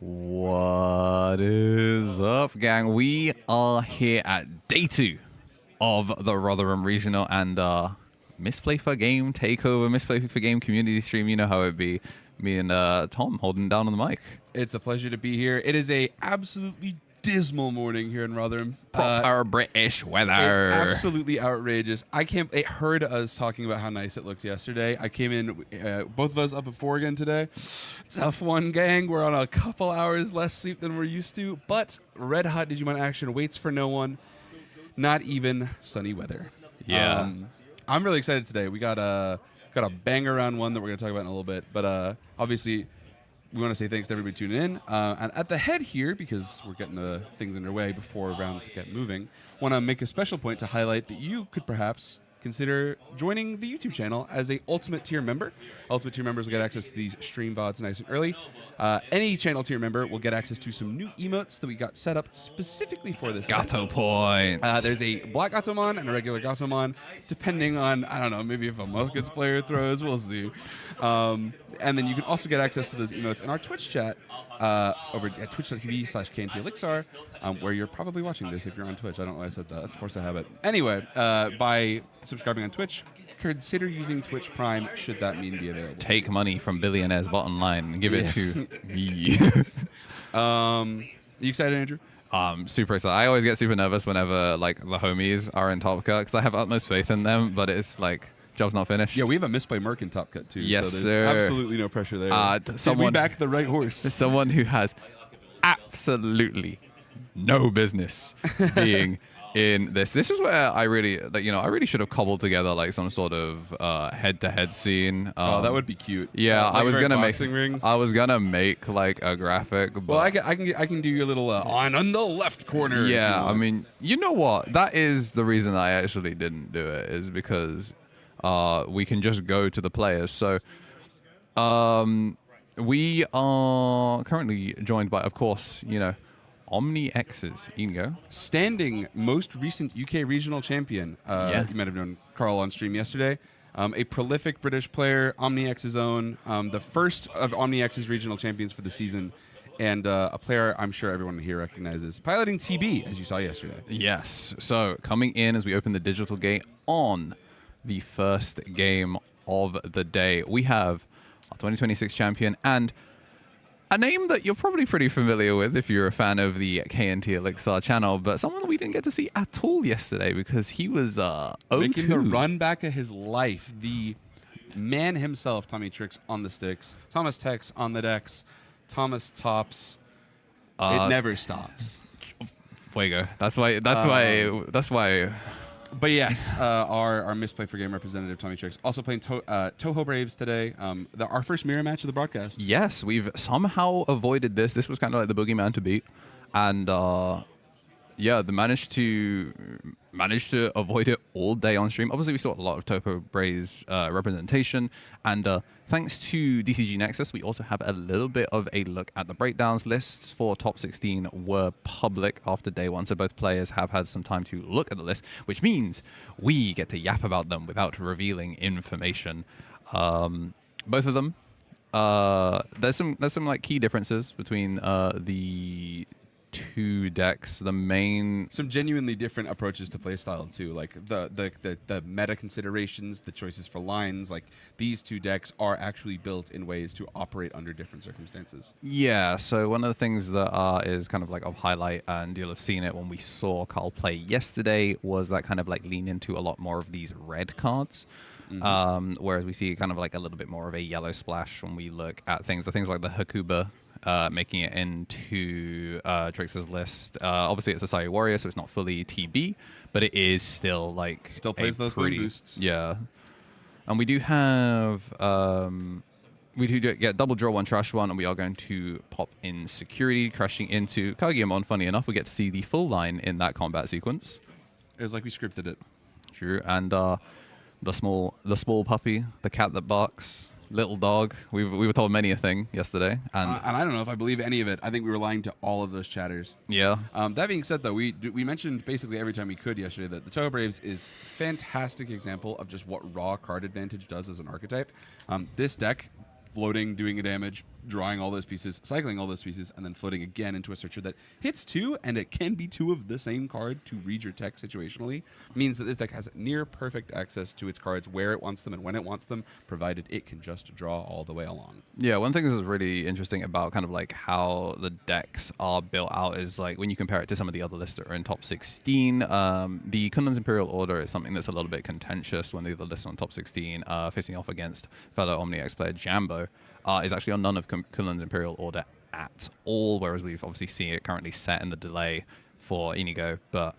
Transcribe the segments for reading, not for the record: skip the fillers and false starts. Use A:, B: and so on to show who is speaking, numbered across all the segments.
A: What is up, gang? We are here at day 2 of the Rotherham Regional and Misplay for Game takeover, Misplay for Game community stream. You know how it be. Me and Tom holding down on the mic.
B: It's a pleasure to be here. It is a absolutely dismal morning here in Rotherham.
A: Proper British weather.
B: It's absolutely outrageous. It heard us talking about how nice it looked yesterday. I came in, both of us up at 4 again today. Tough one, gang. We're on a couple hours less sleep than we're used to, but red hot Digimon action waits for no one. Not even sunny weather.
A: Yeah.
B: I'm really excited today. We got a banger round 1 that we're going to talk about in a little bit, but obviously we want to say thanks to everybody tuning in. And at the head here, because we're getting the things underway before rounds get moving, want to make a special point to highlight that you could perhaps consider joining the YouTube channel as a Ultimate Tier member. Ultimate Tier members will get access to these stream VODs nice and early. Any channel tier member will get access to some new emotes that we got set up specifically for this
A: Gato
B: event.
A: points.
B: There's a black Gatomon and a regular Gatomon, depending on, I don't know, maybe if a Muskets player throws, we'll see. And then you can also get access to those emotes in our Twitch chat over at twitch.tv/KnTElixar, where you're probably watching this if you're on Twitch. I don't know why I said that. That's a force of habit. Anyway, by subscribing on Twitch, consider using Twitch Prime should that mean be available.
A: Take money from billionaires' bottom line and give it to me.
B: Are you excited, Andrew?
A: Super excited. I always get super nervous whenever like the homies are in Top Cut because I have utmost faith in them, but it's like job's not finished.
B: Yeah, we have a Misplay Merc in Top Cut too.
A: Yes,
B: so there's
A: sir.
B: absolutely no pressure there.
A: Someone
B: we back the right horse.
A: Someone who has absolutely no business being in this. This is where I really, I really should have cobbled together like some sort of head-to-head scene.
B: Oh, that would be cute.
A: Yeah,
B: like
A: I was gonna
B: ring.
A: I was gonna make like a graphic. But
B: Well, I can do your little on the left corner.
A: yeah, I mean, you know what? That is the reason I actually didn't do it, is because we can just go to the players. So we are currently joined by, of course, OmniX's Inigo.
B: Standing most recent UK regional champion.
A: Yeah.
B: You might have known Carl on stream yesterday. A prolific British player, OmniX's own, the first of OmniX's regional champions for the season, and a player I'm sure everyone here recognizes, piloting TB, as you saw yesterday.
A: Yes. So coming in as we open the digital gate on the first game of the day, we have our 2026 champion and a name that you're probably pretty familiar with if you're a fan of the KnTElixar channel, but someone that we didn't get to see at all yesterday because he was
B: making the run back of his life. The man himself, Tommy Tricks on the sticks, Thomas Tex on the decks, Thomas Tops. It never stops.
A: Fuego. That's why.
B: But yes, our Misplay for Game representative, Tommy Tricks, also playing Toho Braves today. Our first mirror match of the broadcast.
A: Yes, we've somehow avoided this. This was kind of like the boogeyman to beat. And yeah, they managed to avoid it all day on stream. Obviously, we saw a lot of Toho Braves representation. And thanks to DCG Nexus, we also have a little bit of a look at the breakdowns. Lists for top 16 were public after day 1, so both players have had some time to look at the list, which means we get to yap about them without revealing information. Both of them, there's some like key differences between the 2 decks. Some
B: genuinely different approaches to playstyle too, like the meta considerations, the choices for lines. Like these 2 decks are actually built in ways to operate under different circumstances.
A: Yeah, so one of the things that is kind of like of highlight, and you'll have seen it when we saw Carl play yesterday, was that kind of like lean into a lot more of these red cards. Whereas we see kind of like a little bit more of a yellow splash when we look at things like the Hakuba making it into Trix's list. Obviously, it's a Sai Warrior, so it's not fully TB, but it is still like
B: plays those
A: pretty
B: boosts.
A: Yeah, and we do have get double draw 1, trash 1, and we are going to pop in security, crashing into Kaguya-mon. Funny enough, we get to see the full line in that combat sequence.
B: It was like we scripted it.
A: True, and the small puppy, the cat that barks. Little dog. We were told many a thing yesterday, and
B: I don't know if I believe any of it. I think we were lying to all of those chatters.
A: Yeah.
B: That being said, though, we mentioned basically every time we could yesterday that the Toho Braves is fantastic example of just what raw card advantage does as an archetype. This deck, floating, doing a damage, drawing all those pieces, cycling all those pieces, and then floating again into a searcher that hits 2, and it can be 2 of the same card to read your tech situationally, means that this deck has near perfect access to its cards where it wants them and when it wants them, provided it can just draw all the way along.
A: Yeah, one thing that's really interesting about kind of like how the decks are built out is like when you compare it to some of the other lists that are in top 16, the Kunlun's Imperial Order is something that's a little bit contentious when the other lists on top 16 facing off against fellow OmniX player Jambo. Is actually on none of Kunlun's Imperial Order at all, whereas we've obviously seen it currently set in the delay for Inigo, but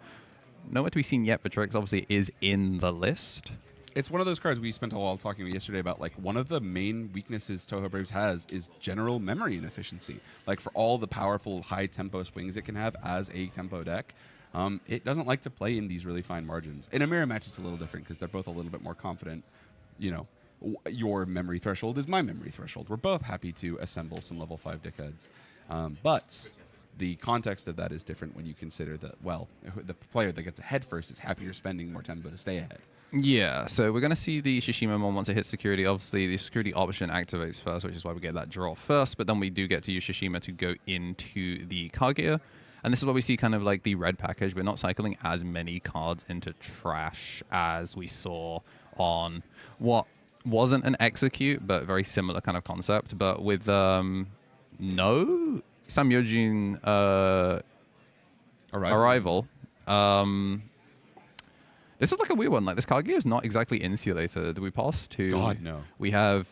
A: nowhere to be seen yet for Trix. Obviously, it is in the list.
B: It's one of those cards we spent a while talking about yesterday about, like, one of the main weaknesses Toho Braves has is general memory inefficiency. Like, for all the powerful high-tempo swings it can have as a tempo deck, it doesn't like to play in these really fine margins. In a mirror match, it's a little different because they're both a little bit more confident, you know. Your memory threshold is my memory threshold. We're both happy to assemble some level 5 dickheads. But the context of that is different when you consider that, well, the player that gets ahead first is happier spending more tempo to stay ahead.
A: Yeah, so we're going to see the Shishimamon once it hits security. Obviously, the security option activates first, which is why we get that draw first. But then we do get to use Shishima to go into the Kaguya. And this is where we see kind of like the red package. We're not cycling as many cards into trash as we saw on what wasn't an execute, but very similar kind of concept. But with no Samyojin arrival. This is like a weird one. Like, this Kaguya is not exactly insulated. We pass to...
B: God, no.
A: We have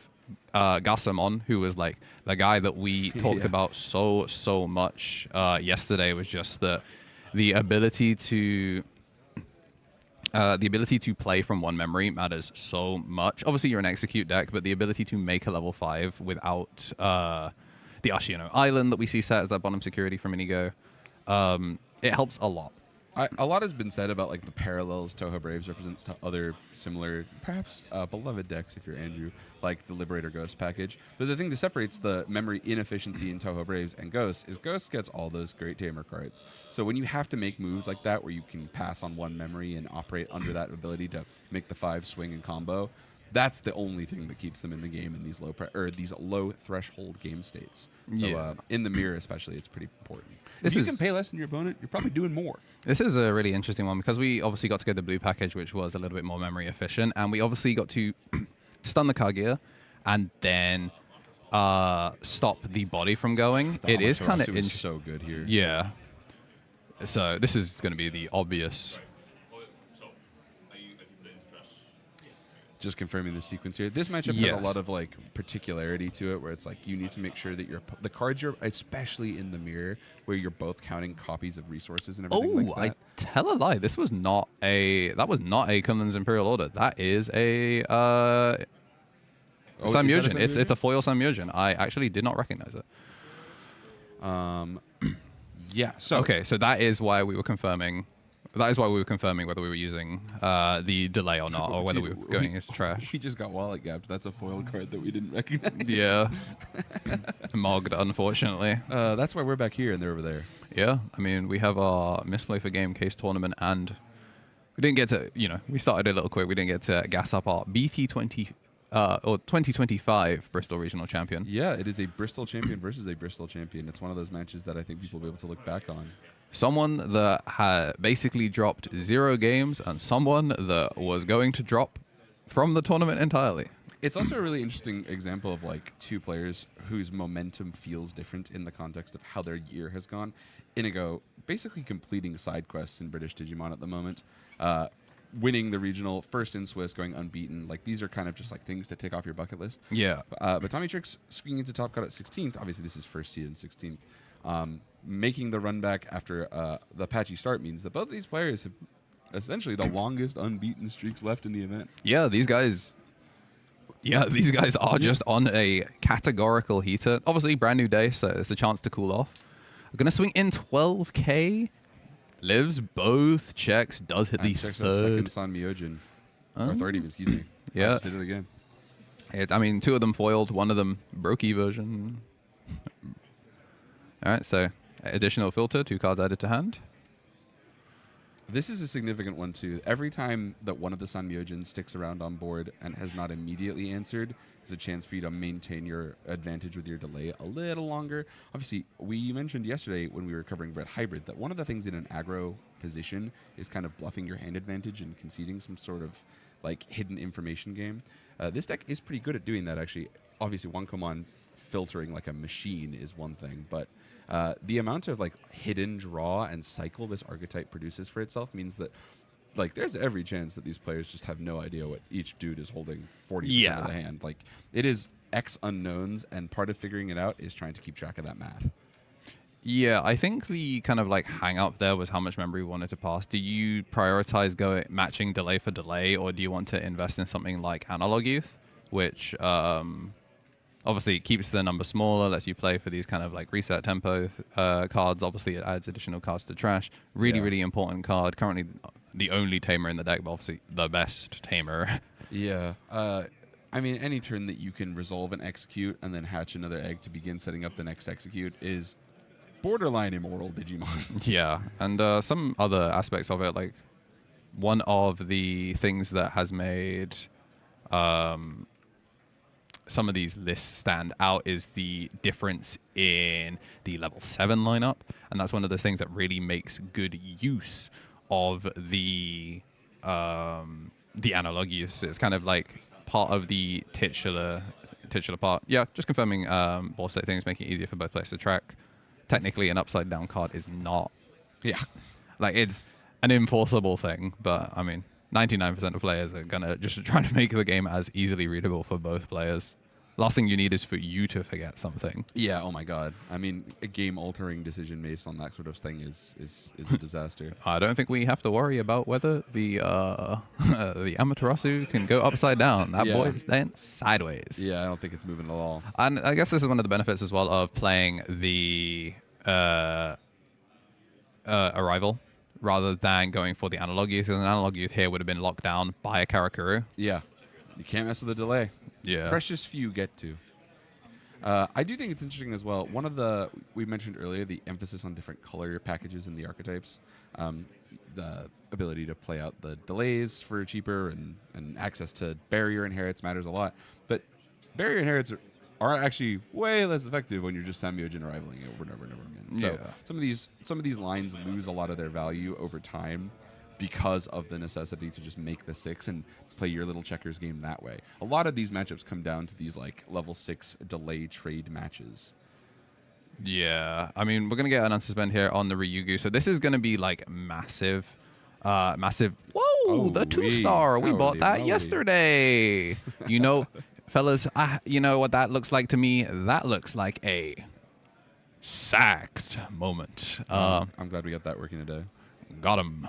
A: Gasamon, who was like the guy that we talked about so much yesterday, was just the ability to... the ability to play from one memory matters so much. Obviously, you're an execute deck, but the ability to make a level 5 without the Ashino Island that we see set as that bottom security from Inigo, it helps a lot.
B: A lot has been said about, like, the parallels Toho Braves represents to other similar, perhaps beloved decks, if you're Andrew, like the Liberator Ghost package. But the thing that separates the memory inefficiency in Toho Braves and Ghost is Ghost gets all those great tamer cards. So when you have to make moves like that, where you can pass on one memory and operate under that ability to make the 5 swing and combo, that's the only thing that keeps them in the game in these low threshold game states. So in the mirror especially, it's pretty important. If you can pay less than your opponent, you're probably doing more.
A: This is a really interesting one because we obviously got to get the blue package, which was a little bit more memory efficient, and we obviously got to stun the Kaguya and then stop the body from going. It is kind of
B: so good here.
A: Yeah. So this is going to be the obvious.
B: Just confirming the sequence here. This matchup has a lot of, like, particularity to it, where it's like you need to make sure that the cards you're, especially in the mirror, where you're both counting copies of resources and everything like that.
A: I tell a lie. This was not a. That was not a Kunlun's Imperial Order. That is a Samyojin. It's a foil Samyojin. I actually did not recognize it.
B: Yeah. So
A: okay. So that is why we were confirming. That is why we were confirming whether we were using the delay or not, or whether we were going into trash.
B: We just got wallet gapped. That's a foil card that we didn't recognize.
A: Yeah. Mogged, unfortunately.
B: That's why we're back here and they're over there.
A: Yeah. I mean, we have our Misplay for Game case tournament, and we didn't get to, we started a little quick. We didn't get to gas up our BT20 or 2025 Bristol Regional Champion.
B: Yeah, it is a Bristol champion versus a Bristol champion. It's one of those matches that I think people will be able to look back on.
A: Someone that had basically dropped 0 games and someone that was going to drop from the tournament entirely.
B: It's also a really interesting example of, like, 2 players whose momentum feels different in the context of how their year has gone. Inigo basically completing side quests in British Digimon at the moment, winning the regional, first in Swiss, going unbeaten. Like, these are kind of just, like, things to take off your bucket list.
A: Yeah.
B: But Tommy Trix swinging into top cut at 16th. Obviously, this is first seed in 16th. Making the run back after the patchy start means that both of these players have essentially the longest unbeaten streaks left in the event.
A: Yeah, these guys are just on a categorical heater. Obviously, brand new day, so it's a chance to cool off. We're going to swing in 12k. Lives both checks, does hit the third.
B: Second Sanmyojin. Or third even, excuse me.
A: Yeah.
B: I just did it again.
A: I mean, 2 of them foiled, 1 of them brokey version. All right, so additional filter, 2 cards added to hand.
B: This is a significant one too. Every time that one of the Sanmyojin sticks around on board and has not immediately answered, there's a chance for you to maintain your advantage with your delay a little longer. Obviously, we mentioned yesterday when we were covering Red Hybrid that one of the things in an aggro position is kind of bluffing your hand advantage and conceding some sort of like hidden information game. This deck is pretty good at doing that, actually. Obviously, Wankomon filtering like a machine is one thing, but the amount of like hidden draw and cycle this archetype produces for itself means that like there's every chance that these players just have no idea what each dude is holding 40% of the hand. Like it is X unknowns, and part of figuring it out is trying to keep track of that math.
A: Yeah, I think the kind of like hang up there was how much memory we wanted to pass. Do you prioritize matching delay for delay, or do you want to invest in something like Analog Youth, which obviously it keeps the number smaller, lets you play for these kind of like reset tempo cards. Obviously, it adds additional cards to trash. Really, really important card. Currently, the only tamer in the deck, but obviously the best tamer.
B: Yeah. I mean, any turn that you can resolve and execute and then hatch another egg to begin setting up the next execute is borderline immoral Digimon.
A: Yeah, and some other aspects of it, like one of the things that has made some of these lists stand out is the difference in the level 7 lineup, and that's one of the things that really makes good use of the analog use. It's kind of like part of the titular part. Yeah, just confirming ball state things, making it easier for both players to track. Technically, an upside down card is not.
B: Yeah.
A: Like, it's an enforceable thing, but I mean, 99% of players are gonna just try to make the game as easily readable for both players. Last thing you need is for you to forget something.
B: Yeah, oh my god. I mean, a game-altering decision based on that sort of thing is a disaster.
A: I don't think we have to worry about whether the the Amaterasu can go upside down. That boy's then sideways.
B: Yeah, I don't think it's moving at all.
A: And I guess this is one of the benefits as well of playing the Arrival rather than going for the Analog Youth. And an Analog Youth here would have been locked down by a Karakuru.
B: Yeah. You can't mess with the delay.
A: Yeah.
B: Precious few get to. I do think it's interesting as well. One of the, we mentioned earlier, the emphasis on different color packages in the archetypes. The ability to play out the delays for cheaper and access to barrier inherits matters a lot. But barrier inherits are actually way less effective when you're just Sanmyojin rivaling it over and over and over again. So some of these lines lose a lot of their value over time because of the necessity to just make the 6 and play your little checkers game that way. A lot of these matchups come down to these like level 6 delay trade matches.
A: Yeah, I mean, we're going to get an unsuspend here on the Ryugu. So this is going to be like massive. Massive. Whoa, the 2-star. We bought that yesterday. You know, fellas, you know what that looks like to me? That looks like a sacked moment.
B: I'm glad we got that working today.
A: Got him.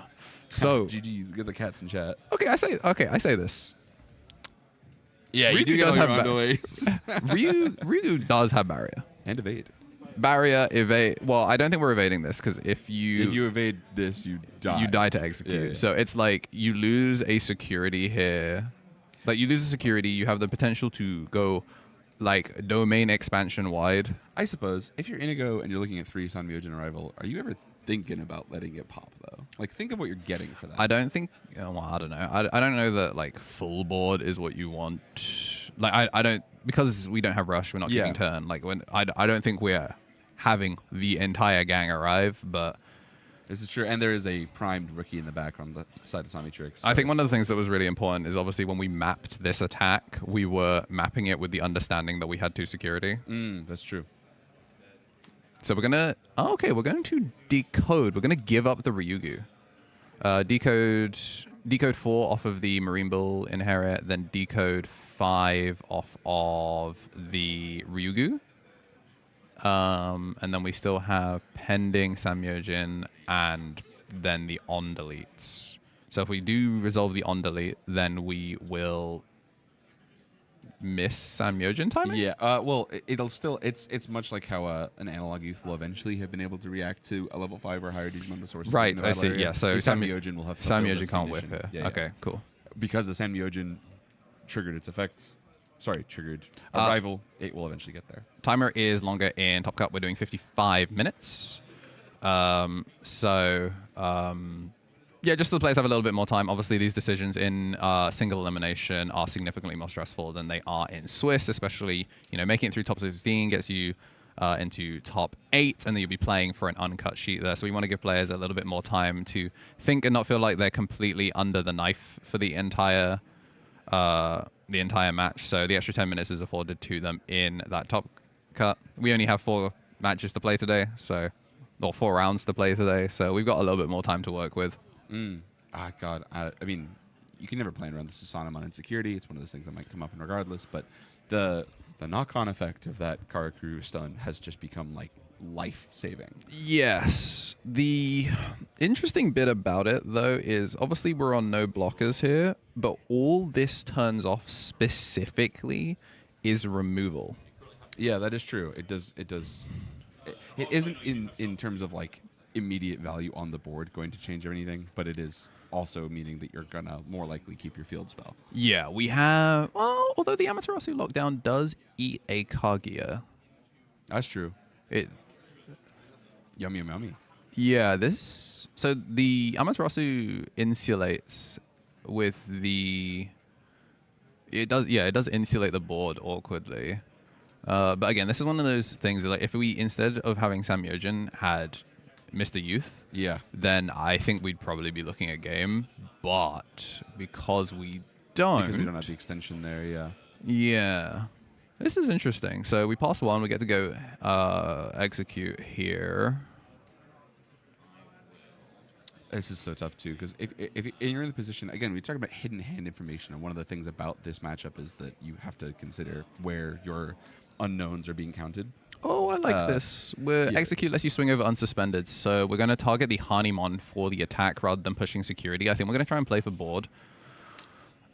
A: So
B: GG's, get the cats in chat.
A: Okay, I say this.
B: Yeah,
A: Ryugu
B: you do
A: does
B: have
A: Ryugu does have barrier.
B: And evade.
A: Barrier, evade. Well, I don't think we're evading this because if you
B: evade this, you die.
A: You die to execute.
B: Yeah.
A: So it's like you lose a security here. Like you lose a security, you have the potential to go like domain expansion wide.
B: I suppose if you're Inigo and you're looking at 3 Sanmyojin Arrival, are you ever thinking about letting it pop though? Like think of what you're getting for that.
A: I don't think. Well, I don't know. I don't know that like full board is what you want. Like I don't, because we don't have rush. We're not keeping turn. Like when I don't think we're having the entire gang arrive, but.
B: This is true, and there is a primed rookie in the back on the side of Tommy-Trix. So
A: I think one of the things that was really important is obviously when we mapped this attack, we were mapping it with the understanding that we had 2 security.
B: That's true.
A: So we're gonna we're going to decode. We're gonna give up the Ryugu. Decode 4 off of the Marine Bull inherit, then decode 5 off of the Ryugu. And then we still have pending Sanmyojin and then the on deletes. So if we do resolve the on delete, then we will miss Sanmyojin timing?
B: Yeah, well, it'll still, it's much like how an Analog Youth will eventually have been able to react to a level 5 or higher Digimon resources.
A: Right, I see,
B: area.
A: yeah. So
B: Sanmyojin will have
A: Sanmyojin can't whiff here.
B: Yeah,
A: okay, cool.
B: Because the Sanmyojin triggered its effects. Sorry, triggered Arrival. It will eventually get there.
A: Timer is longer in Top Cut. We're doing 55 minutes. Yeah, just so the players have a little bit more time. Obviously, these decisions in single elimination are significantly more stressful than they are in Swiss, especially, making it through top 16 gets you into top 8, and then you'll be playing for an uncut sheet there. So we want to give players a little bit more time to think and not feel like they're completely under the knife for the entire match. So the extra 10 minutes is afforded to them in that top cut. We only have 4 matches to play today, or 4 rounds to play today, so we've got a little bit more time to work with.
B: God. I mean, you can never plan around the Susanamon insecurity. It's one of those things that might come up in regardless, but the knock-on effect of that Karakuru stun has just become, like, life-saving.
A: Yes. The interesting bit about it, though, is obviously we're on no blockers here, but all this turns off specifically is removal.
B: Yeah, that is true. It isn't in terms of, like, immediate value on the board going to change anything, but it is also meaning that you're gonna more likely keep your field spell.
A: Yeah, we have, well, although the Amaterasu lockdown does eat a Kaguya.
B: That's true.
A: It
B: Yummy.
A: Yeah, so the Amaterasu insulates with it does insulate the board awkwardly. But again, this is one of those things that, like, if we, instead of having Samyojin, had Mr. Youth, then I think we'd probably be looking at game. But because we don't
B: have the extension there,
A: yeah, this is interesting. So we pass 1, we get to go execute here.
B: This is so tough too, because if you're in the position, again, we talk about hidden hand information, and one of the things about this matchup is that you have to consider where your unknowns are being counted.
A: Oh, I like this. Execute lets you swing over unsuspended, so we're going to target the Hanimon for the attack rather than pushing security. I think we're going to try and play for board.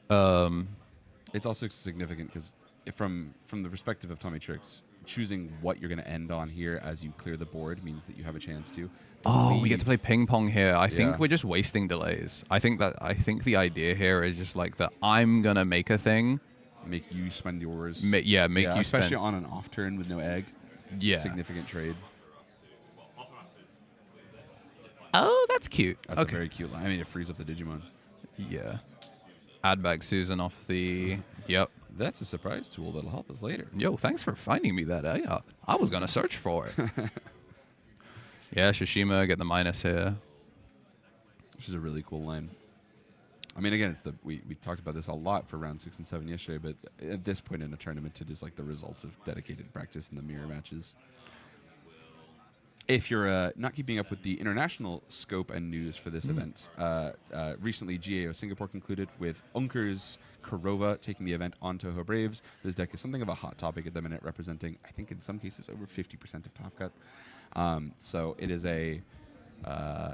B: It's also significant because from the perspective of Tommy Tricks, choosing what you're going to end on here as you clear the board means that you have a chance to.
A: Oh, we get to play ping pong here. I think we're just wasting delays. I think the idea here is just like that I'm going to make a thing.
B: Make you spend yours.
A: Make you
B: especially
A: spend.
B: On an off turn with no egg.
A: Yeah.
B: Significant trade.
A: Oh, that's cute.
B: That's a very cute line. I mean, it frees up the Digimon.
A: Yeah. Add back Susan off the... Yep.
B: That's a surprise tool that'll help us later.
A: Yo, thanks for finding me that. I was going to search for it. Yeah, Shishima, get the minus here.
B: Which is a really cool line. I mean, again, we talked about this a lot for round 6 and 7 yesterday, but at this point in a tournament, it is like the results of dedicated practice in the mirror matches. If you're not keeping up with the international scope and news for this event, recently GAO Singapore concluded with Unker's Kurova taking the event on Toho Braves. This deck is something of a hot topic at the minute, representing, I think in some cases, over 50% of Top Cut. So it is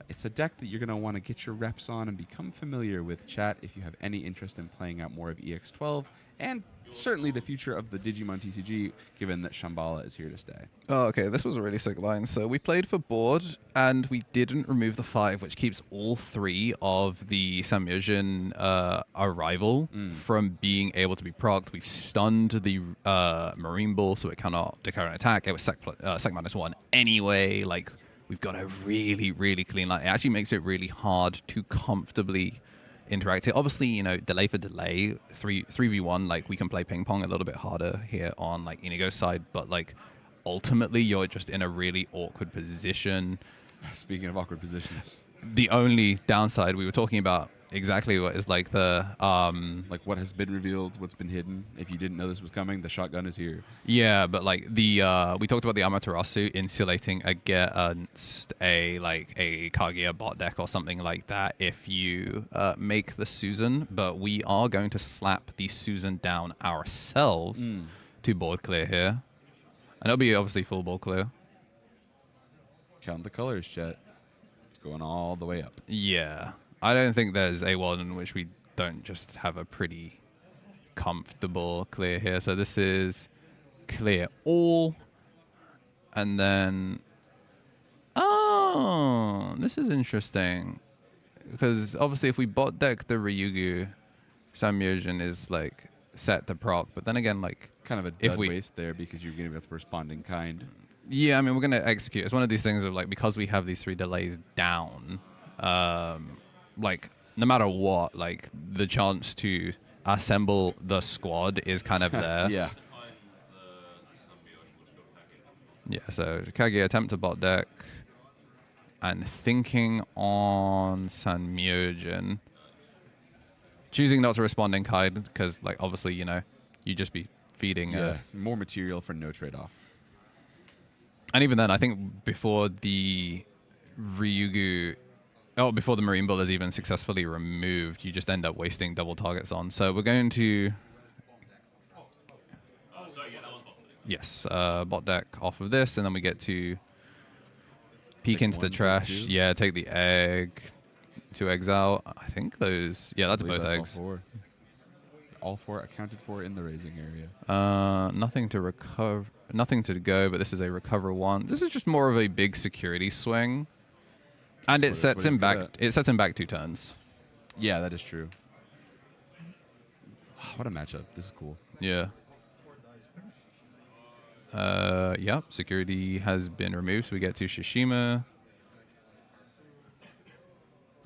B: it's a deck that you're going to want to get your reps on and become familiar with. Chat, if you have any interest in playing out more of EX12 and certainly the future of the DigimonTCG, given that Shambhala is here to stay.
A: Oh, okay. This was a really sick line. So we played for board, and we didn't remove the 5, which keeps all 3 of the Samyojin arrival from being able to be procced. We've stunned the Marine Ball, so it cannot declare an attack. It was sec -1 anyway. Like, we've got a really, really clean line. It actually makes it really hard to comfortably interact here. Obviously, delay for delay, 3v1, like, we can play ping pong a little bit harder here on, like, Inigo's side, but, like, ultimately, you're just in a really awkward position.
B: Speaking of awkward positions.
A: The only downside we were talking about exactly what is like the
B: like what has been revealed, what's been hidden. If you didn't know this was coming, the shotgun is here.
A: Yeah, but like the we talked about the Amaterasu insulating against a Kaguya bot deck or something like that if you make the Susan, but we are going to slap the Susan down ourselves to board clear here. And it'll be obviously full board clear.
B: Count the colors, chat. It's going all the way up.
A: Yeah. I don't think there's a world in which we don't just have a pretty comfortable clear here. So this is clear all. And then... Oh, this is interesting. Because obviously if we bot deck the Ryugu, Samyojin is like set to proc. But then again, like...
B: Kind of a dead waste there because you're getting with the responding kind.
A: Yeah, I mean, we're going to execute. It's one of these things of like, because we have these 3 delays down... like no matter what, like the chance to assemble the squad is kind of there.
B: Yeah.
A: Yeah, so Kage attempt to bot deck and thinking on Sanmyojin. Choosing not to respond in Kaid because, like, obviously, you know, you just be feeding.
B: More material for no trade-off.
A: And even then, I think before the before the Marine Bull is even successfully removed, you just end up wasting double targets on. So we're going to... Yes, bot deck off of this, and then we get to peek
B: Take
A: into the
B: one, take
A: trash.
B: two.
A: Yeah, take the egg. 2 eggs out. I think those... Yeah, that's
B: I believe
A: both
B: that's
A: eggs.
B: All four accounted for in the raising area.
A: Nothing to recover, nothing to go, but this is a recover one. This is just more of a big security swing, and it sets him back. It sets him back 2 turns.
B: Yeah, that is true. What a matchup! This is cool.
A: Yeah. Yep. Security has been removed, so we get to Shishima.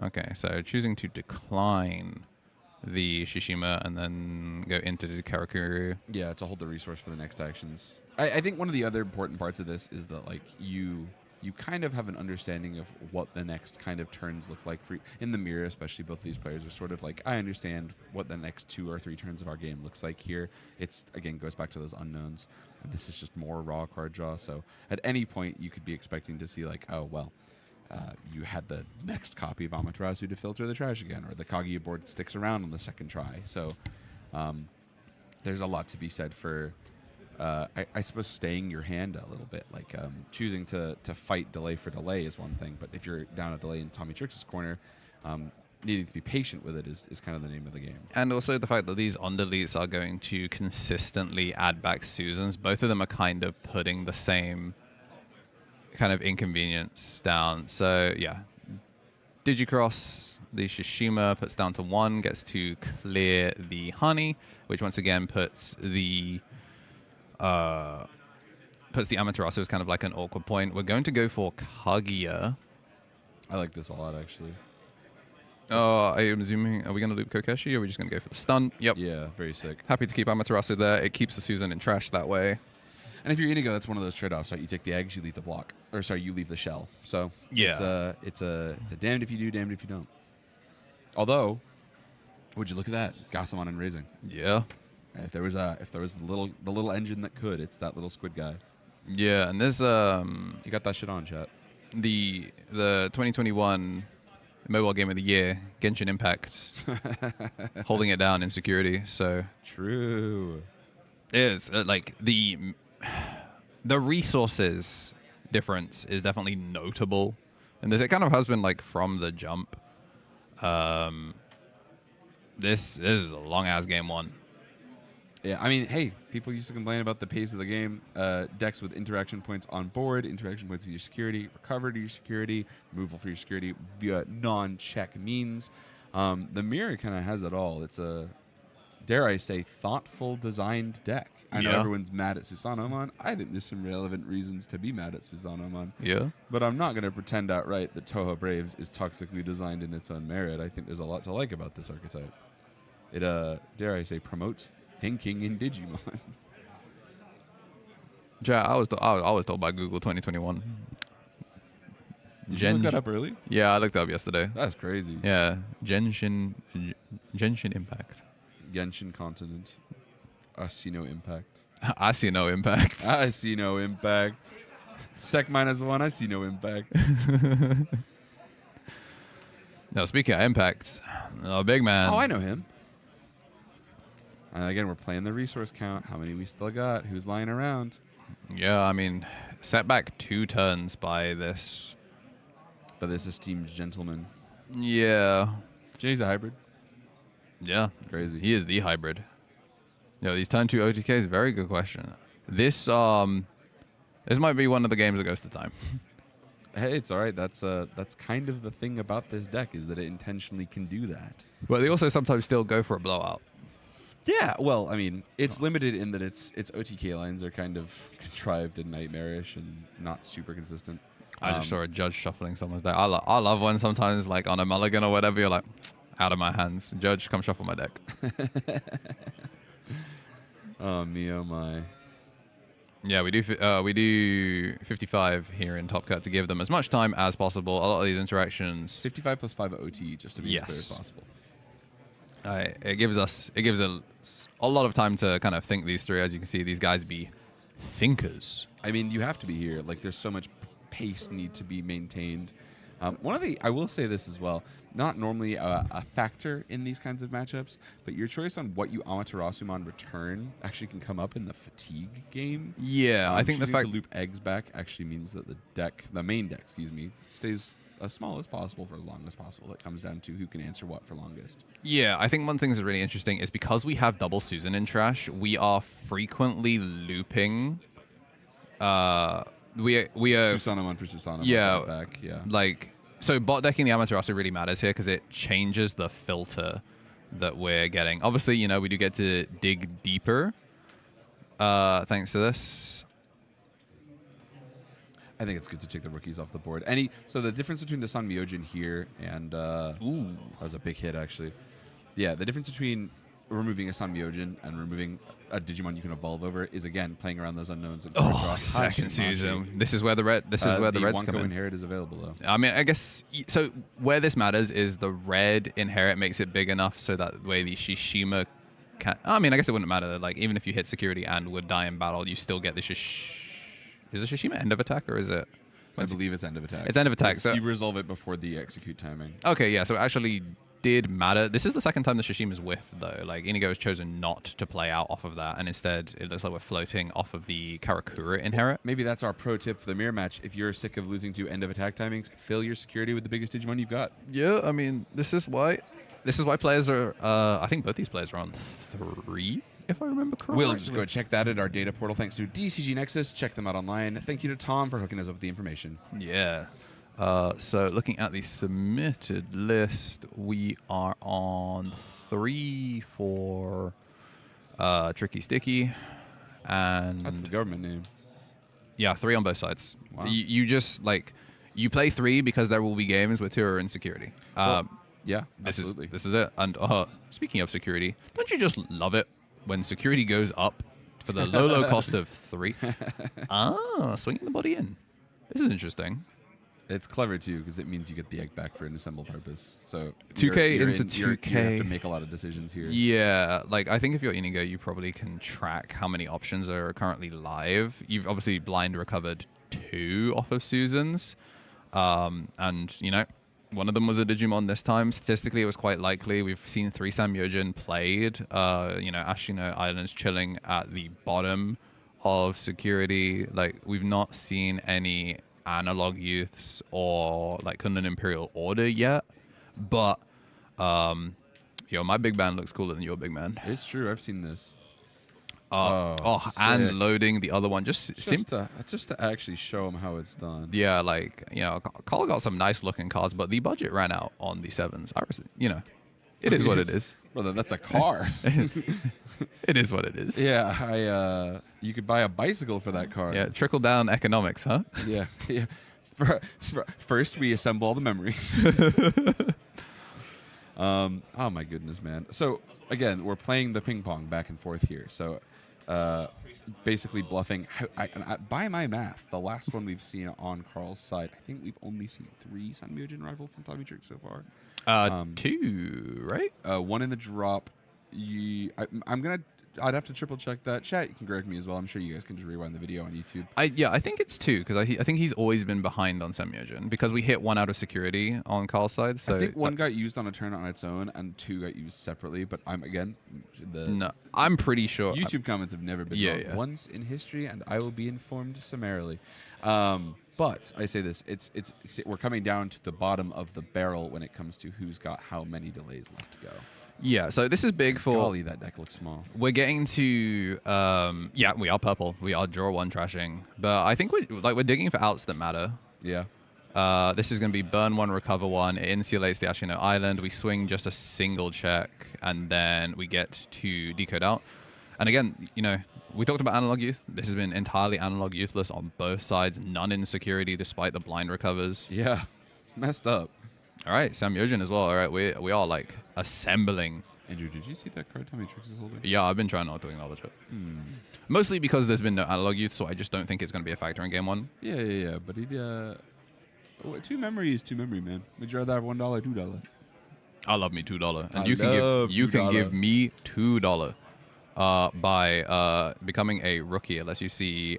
A: Okay, so choosing to decline the Shishima and then go into the Karakuru.
B: Yeah, to hold the resource for the next actions. I think one of the other important parts of this is that like you kind of have an understanding of what the next kind of turns look like for in the mirror. Especially both of these players are sort of like, I understand what the next 2 or 3 turns of our game looks like here. It's again goes back to those unknowns, and this is just more raw card draw. So at any point you could be expecting to see like, oh well. You had the next copy of Amaterasu to filter the trash again, or the Kaguya board sticks around on the second try. So there's a lot to be said for, I suppose, staying your hand a little bit. Like choosing to fight delay for delay is one thing, but if you're down a delay in Tommy Trix's corner, needing to be patient with it is kind of the name of the game.
A: And also the fact that these on-deletes are going to consistently add back Susans. Both of them are kind of putting the same kind of inconvenience down. So yeah, Digicross the Shishima puts down to 1, gets to clear the honey, which once again puts the Amaterasu as kind of like an awkward point. We're going to go for Kaguya.
B: I like this a lot, actually.
A: I am assuming, are we going to loop Kokeshi, or are we just going to go for the stun? Yep.
B: Yeah, very sick.
A: Happy to keep Amaterasu there. It keeps the Susan in trash that way.
B: And if you're Inigo, that's one of those trade-offs, right? You take the eggs, you leave the block, or sorry, you leave the shell. So
A: yeah,
B: it's a damned if you do, damned if you don't. Although, would you look at that, Gasamon and raising?
A: Yeah.
B: If there was the little engine that could, it's that little squid guy.
A: Yeah, and there's
B: You got that shit on, chat.
A: The 2021 mobile game of the year, Genshin Impact, holding it down in security. So
B: true.
A: It is like the resources difference is definitely notable, and this it kind of has been like from the jump. This is a long ass game 1.
B: Yeah, I mean, hey, people used to complain about the pace of the game. Decks with interaction points on board, interaction points with your security, recover to your security, removal for your security via non-check means. The mirror kind of has it all. It's a, dare I say, thoughtful designed deck. I know everyone's mad at Susanomon. I think there's some relevant reasons to be mad at Susanomon.
A: Yeah.
B: But I'm not going to pretend outright that Toho Braves is toxically designed in its own merit. I think there's a lot to like about this archetype. It, dare I say, promotes thinking in Digimon.
A: Yeah, I was told by Google 2021.
B: Did you look that up early?
A: Yeah, I looked it up yesterday.
B: That's crazy.
A: Yeah, Genshin Impact.
B: Genshin Continent. I see no impact.
A: I see no impact.
B: I see no impact. Sec -1, I see no impact.
A: Now, speaking of impact, big man.
B: Oh, I know him. And again, we're playing the resource count. How many we still got? Who's lying around?
A: Yeah, I mean, set back 2 turns by this.
B: But this esteemed gentleman.
A: Yeah.
B: Jay's a hybrid.
A: Yeah.
B: Crazy.
A: He is the hybrid. These turn 2 OTKs, very good question. This might be one of the games that goes to time.
B: Hey, it's all right. That's kind of the thing about this deck is that it intentionally can do that.
A: But they also sometimes still go for a blowout.
B: Yeah, well, I mean, it's limited in that its OTK lines are kind of contrived and nightmarish and not super consistent.
A: I just saw a judge shuffling someone's deck. I love when sometimes, like, on a mulligan or whatever, you're like, out of my hands. Judge, come shuffle my deck.
B: Oh, me, oh, my.
A: Yeah, we do 55 here in Top Cut to give them as much time as possible. A lot of these interactions.
B: 55 plus 5 OT, just to be as clear as possible.
A: It gives a lot of time to kind of think these through. As you can see, these guys be thinkers.
B: I mean, you have to be here. Like, there's so much pace need to be maintained. I will say this as well, not normally a factor in these kinds of matchups, but your choice on what you Amaterasu on return actually can come up in the fatigue game.
A: Yeah, I think the fact
B: to loop eggs back actually means that the main deck, stays as small as possible for as long as possible. It comes down to who can answer what for longest.
A: Yeah, I think one thing that's really interesting is because we have double Susan in trash, we are frequently looping. We are
B: Susanamon for Susanamon.
A: Yeah,
B: back. Yeah.
A: Like, so bot decking the Amaterasu really matters here because it changes the filter that we're getting. Obviously, you know, we do get to dig deeper thanks to this.
B: I think it's good to take the rookies off the board. So the difference between the Sun Myojin here and
A: Ooh,
B: that was a big hit actually. Yeah, the difference between removing a Sun Myojin and removing a Digimon you can evolve over is again playing around those unknowns. And
A: second Susan. This is where the red. This is where the reds come in.
B: Inherit is available though.
A: I mean, I guess so. Where this matters is the red inherit makes it big enough so that way the Shishima can. I mean, I guess it wouldn't matter. Like even if you hit security and would die in battle, you still get the Is the Shishima end of attack or is it?
B: I believe it's end of attack.
A: It's end of attack. So
B: you resolve it before the execute timing.
A: Okay, yeah. So it actually did matter. This is the second time the Shishima's whiffed though. Like Inigo has chosen not to play out off of that, and instead it looks like we're floating off of the Karakura inherit.
B: Maybe that's our pro tip for the mirror match. If you're sick of losing to end of attack timings, fill your security with the biggest Digimon you've got.
A: Yeah, I mean, this is why players are. I think both these players are on 3, if I remember correctly.
B: We'll just go check that at our data portal. Thanks to DCG Nexus. Check them out online. Thank you to Tom for hooking us up with the information.
A: Yeah. So looking at the submitted list, we are on 3 for Tricky Sticky, and
B: that's the government name.
A: Yeah, 3 on both sides.
B: Wow.
A: You just like you play 3 because there will be games where 2 are in security.
B: Yeah, absolutely.
A: This is it. And speaking of security, don't you just love it when security goes up for the low cost of 3? Swinging the body in. This is interesting.
B: It's clever too because it means you get the egg back for an assemble purpose. So
A: 2K into 2K.
B: You have to make a lot of decisions here.
A: Yeah, like I think if you're Inigo, you probably can track how many options are currently live. You've obviously blind recovered 2 off of Susan's, and you know, one of them was a Digimon this time. Statistically, it was quite likely. We've seen 3 Samyojin played. You know, Ashino Island's chilling at the bottom of security. Like we've not seen any analog youths or like Kunlun Imperial Order yet, but my big man looks cooler than your big man.
B: It's true. I've seen this.
A: And loading the other one just
B: to actually show him how it's done.
A: Yeah, like Carl got some nice looking cards, but the budget ran out on the 7s. It is what it is.
B: Brother, that's a car.
A: It is what it is.
B: Yeah, you could buy a bicycle for that car.
A: Yeah, trickle down economics, huh?
B: Yeah. First, we assemble all the memory. Oh my goodness, man. So again, we're playing the ping pong back and forth here. So basically bluffing. By my math, the last one we've seen on Carl's side, I think we've only seen 3 Sun Myojin rival from Tommy Trick so far.
A: 2, right?
B: 1 in the drop. I'd have to triple check that. Chat, you can correct me as well. I'm sure you guys can just rewind the video on YouTube.
A: I think it's 2 because I think he's always been behind on Samyojin because we hit 1 out of security on Carl's side. So
B: I think 1 got used on a turn on its own and 2 got used separately. But I'm pretty sure YouTube comments have never been wrong once in history, and I will be informed summarily. But I say this: we're coming down to the bottom of the barrel when it comes to who's got how many delays left to go.
A: Yeah, so this is big for.
B: Golly, that deck looks small.
A: We're getting to. We are purple. We are draw 1 trashing, but I think we're digging for outs that matter.
B: Yeah.
A: This is going to be burn 1, recover 1. It insulates the Ashino Island. We swing just a single check, and then we get to decode out. And again, you know, we talked about analog youth. This has been entirely analog youthless on both sides. None in security, despite the blind recovers.
B: Yeah, messed up.
A: All right, Samyojin as well. All right, we are like assembling.
B: Andrew, did you see that card Tommy Tricks is holding?
A: Yeah, I've been trying not to acknowledge it. Mostly because there's been no analog youth, so I just don't think it's going to be a factor in game one.
B: Yeah. But he, two memory is two memory, man. Would you rather have $1, $2?
A: I love me $2, and
B: I
A: you
B: love
A: can
B: $2.
A: give me $2 by becoming a rookie. Unless you see